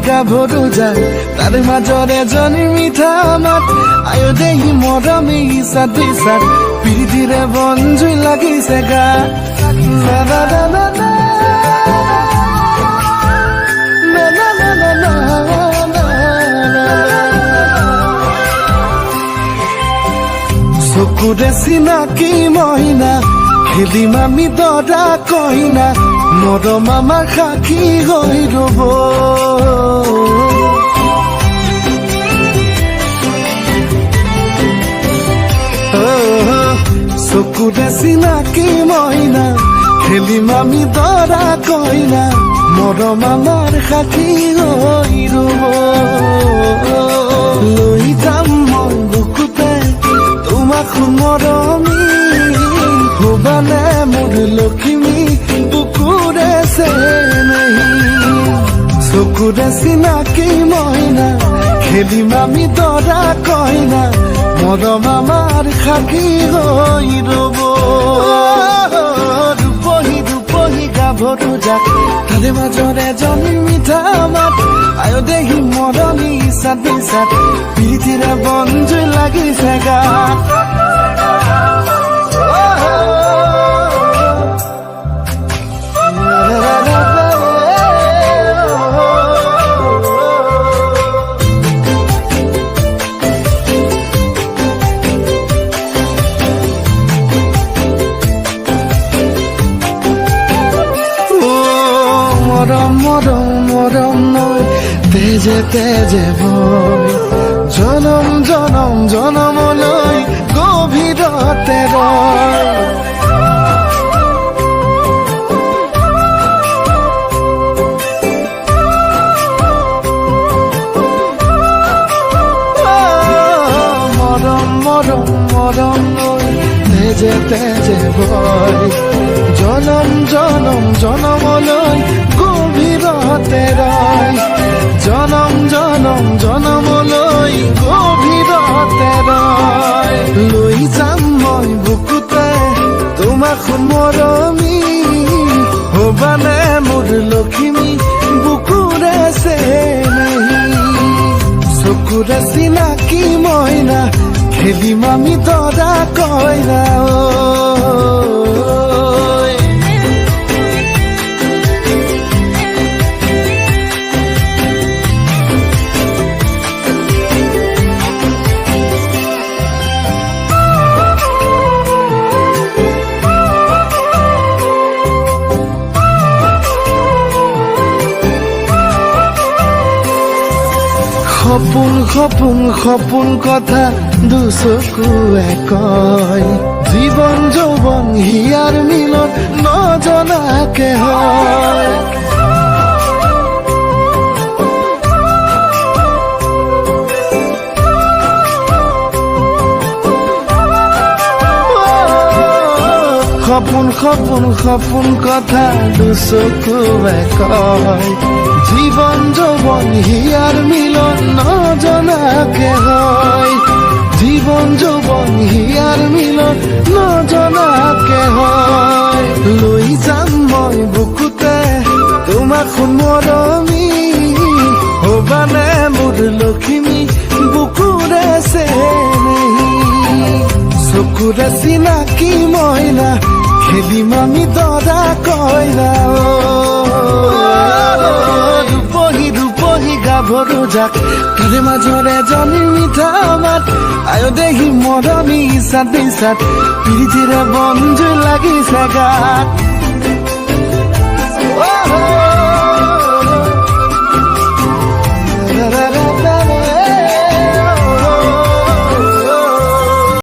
গাভৰু যাক তাৰে মাজৰে এজনী মিঠা মাত আয়ো দেহি মৰমে ইচাত বিচাত প্ৰীতিৰে বন জুই লাগিছে গা চকুৰে চিনাকি মহিনা খেলিম আমি দৰা কইনা মৰম আমাৰ সাক্ষী হৈ ৰব চকুৰে চিনাকি মহিনা খেলিম আমি দৰা কইনা মৰম আমাৰ সাক্ষী হৈ ৰব লৈ যাম মই বুকুতে তোমাক মৰমী হবানে মোৰ লক্ষ্মী বুকুৰে চেনেহী চকুৰে চিনাকি মহিনা খেলিম আমি দৰা কইনা মৰম আমাৰ সাক্ষী হৈ ৰব ৰূপহী ৰূপহী গাভৰু যাক তাৰে মাজৰে এজনী মিঠা মাত আয়ো দেহি মৰমী ইচাত বিচাত প্ৰীতিৰে বন জুই লাগিছে গাত মৰম মৰম মৰম নৈ তেজে তেজে বৈ জনম জনম জনমলৈ গভীৰতে ৰয় মৰম মৰম মৰম নৈ তেজে তেজে বৈ জনম জনম জনমলৈ গভীৰতে ৰয় জনম জনম জনমলৈ গভীৰতে ৰয় লৈ যাম মই বুকুতে তোমাক মৰমী হবানে মোৰ লক্ষ্মী বুকুৰে চেনেহী চকুৰে চিনাকি মইনা খেলিম আমি দৰা কইনা সপোন সপোন সপোন কথা দুচকুৱে কয় জীৱন যৌৱন হিয়াৰ মিলন নজনাকে হয় সপোন সপোন সপোন কথা দুচকুৱে কয় জীবন যৌবন হিয়াৰ মিলন নজনাকে হয় জীবন যৌবন হিয়াৰ মিলন নজনাকে হয় লৈ যাম মই বুকুতে তোমাক মৰমী হবানে মোৰ লক্ষ্মী বুকুৰে চেনেহী চকুৰে চিনাকি মইনা খেলিম আমি দৰা কইনা ৰূপহী ৰূপহী গাভৰু যাক তাৰে মাজৰে এজনী মিঠা মাত আয়ো দেহি মৰমী ইচাত বিচাত প্ৰীতিৰে বন জুই লাগিছে গাত